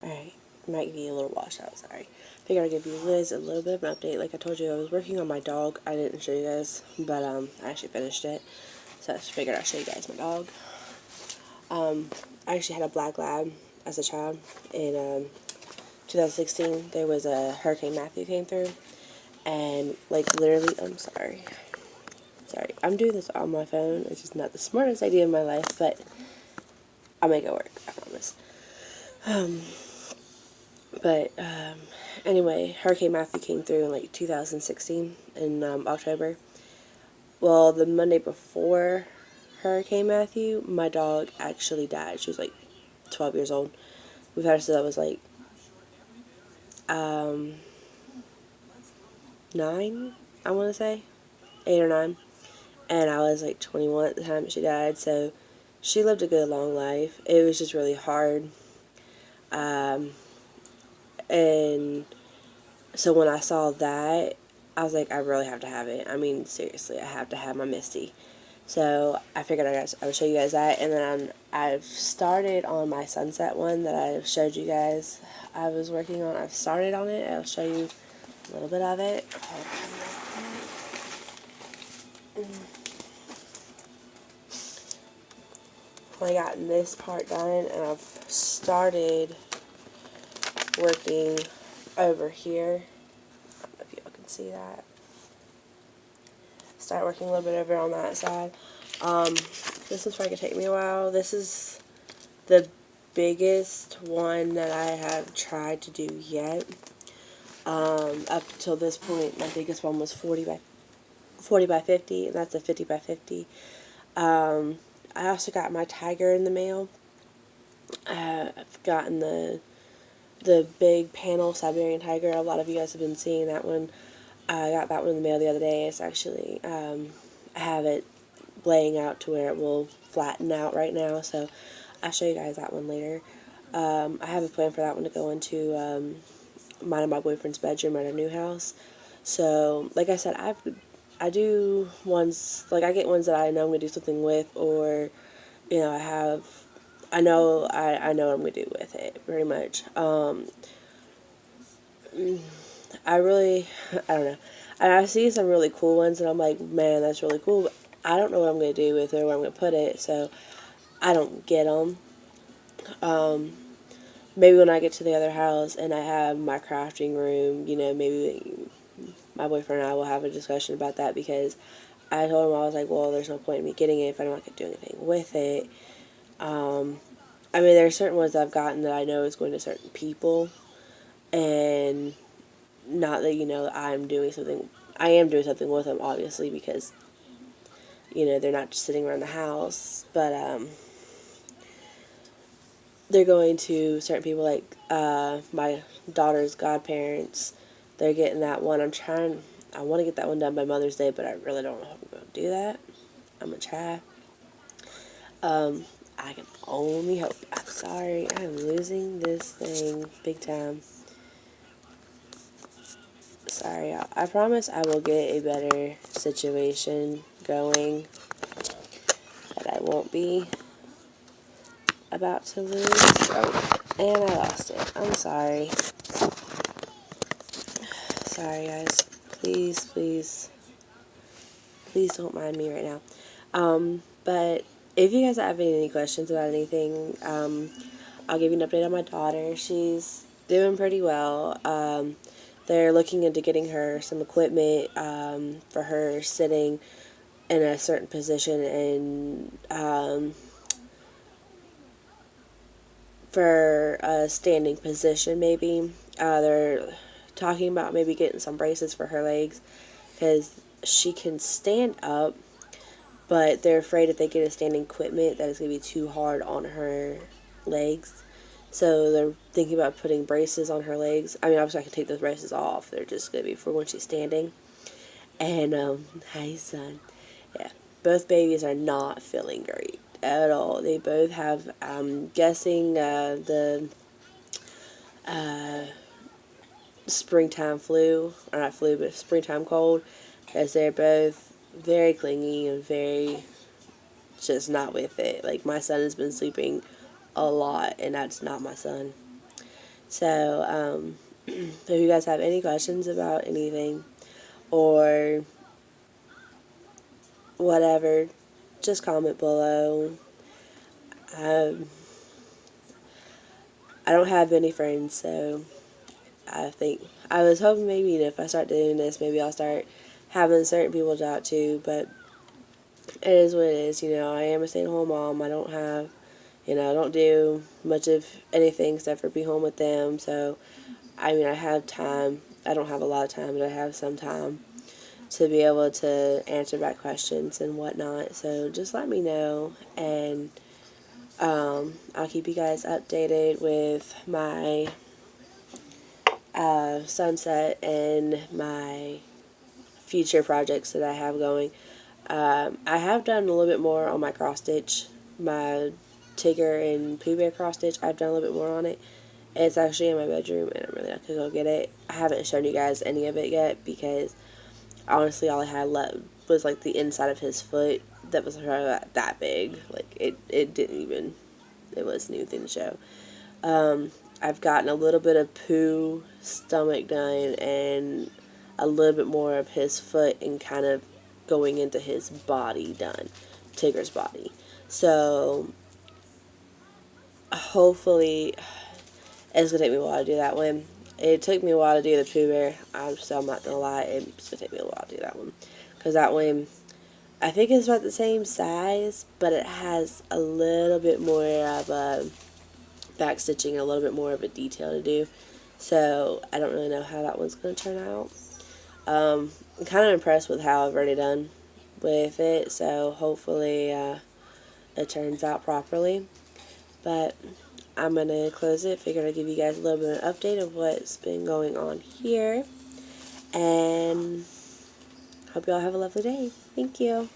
Alright, might be a little washed out, sorry. Figured I'd give you Liz a little bit of an update. Like I told you, I was working on my dog. I didn't show you guys, but I actually finished it. So I just figured I'd show you guys my dog. I actually had a black lab as a child. In 2016, there was a Hurricane Matthew came through. And, like, literally, I'm sorry. Sorry, I'm doing this on my phone. It's just not the smartest idea in my life, but I'll make it work, I promise. Anyway, Hurricane Matthew came through in like 2016 in October. Well, the Monday before Hurricane Matthew, my dog actually died. She was like 12 years old. We've had her since I was like 9, I want to say. 8 or 9. And I was like 21 at the time she died, so she lived a good long life. It was just really hard. And so when I saw that, I was like, I really have to have it. I mean, seriously, I have to have my Misty. So I figured I would show you guys that. And then I've started on my Sunset one that I showed you guys I was working on. I've started on it. I'll show you a little bit of it. I got this part done, and I've started working over here. I don't know if y'all can see that. Start working a little bit over on that side. This is probably going to take me a while. This is the biggest one that I have tried to do yet. Up till this point, my biggest one was 40 by 50, and that's a 50 by 50. I also got my tiger in the mail. I've gotten the big panel Siberian tiger. A lot of you guys have been seeing that one. I got that one in the mail the other day. It's actually, I have it laying out to where it will flatten out right now, so I'll show you guys that one later. I have a plan for that one to go into mine and my boyfriend's bedroom at our new house. So, like I said, I do ones, like I get ones that I know I'm going to do something with, or, you know, I know what I'm going to do with it, pretty much. I don't know. And I see some really cool ones, and I'm like, man, that's really cool, but I don't know what I'm going to do with it or where I'm going to put it, so I don't get them. Maybe when I get to the other house and I have my crafting room, you know, maybe my boyfriend and I will have a discussion about that, because I told him, I was like, well, there's no point in me getting it if I'm not going to do anything with it. I mean, there are certain ones I've gotten that I know is going to certain people, and not that, you know, I am doing something with them, obviously, because, you know, they're not just sitting around the house, but, they're going to certain people, like, my daughter's godparents. They're getting that one. I want to get that one done by Mother's Day, but I really don't know how I'm going to do that. I'm going to try. I can only hope. I'm sorry, I'm losing this thing big time. Sorry, I promise I will get a better situation going that I won't be about to lose. Oh, and I lost it. I'm sorry. Sorry, guys. Please, please, please don't mind me right now. But if you guys have any questions about anything, I'll give you an update on my daughter. She's doing pretty well. They're looking into getting her some equipment for her sitting in a certain position, and for a standing position, maybe. They're talking about maybe getting some braces for her legs, because she can stand up, but they're afraid if they get a standing equipment that it's going to be too hard on her legs. So they're thinking about putting braces on her legs. I mean, obviously I can take those braces off. They're just going to be for when she's standing. And, hi son. Yeah, both babies are not feeling great at all. They both have, I'm guessing, the springtime flu, or not flu, but springtime cold, because they're both very clingy and very just not with it. Like, my son has been sleeping a lot, and that's not my son. So, if you guys have any questions about anything or whatever, just comment below. Um, I don't have any friends, so I think I was hoping maybe if I start doing this, maybe I'll start having certain people to talk to, but it is what it is. I am a stay-at-home mom. I don't have, I don't do much of anything except for be home with them. So, I mean, I have time. I don't have a lot of time, but I have some time to be able to answer back questions and whatnot. So just let me know, and I'll keep you guys updated with my sunset and my future projects that I have going. I have done a little bit more on my cross stitch, my Tigger and Pooh Bear cross stitch. I've done a little bit more on it. It's actually in my bedroom, and I'm really not gonna go get it. I haven't shown you guys any of it yet because honestly, all I had left was like the inside of his foot. That was that big. Like it didn't even. It was a new thing to show. I've gotten a little bit of Pooh stomach done and a little bit more of his foot and kind of going into his body done, Tigger's body. So hopefully it's gonna take me a while to do that one. It took me a while to do the Pooh Bear. I'm not gonna lie, it's gonna take me a while to do that one because that one I think it's about the same size, but it has a little bit more of a back stitching, a little bit more of a detail to do. So I don't really know how that one's going to turn out. I'm kind of impressed with how I've already done with it, so hopefully it turns out properly. But I'm going to close it. Figured I'd give you guys a little bit of an update of what's been going on here. And hope you all have a lovely day. Thank you.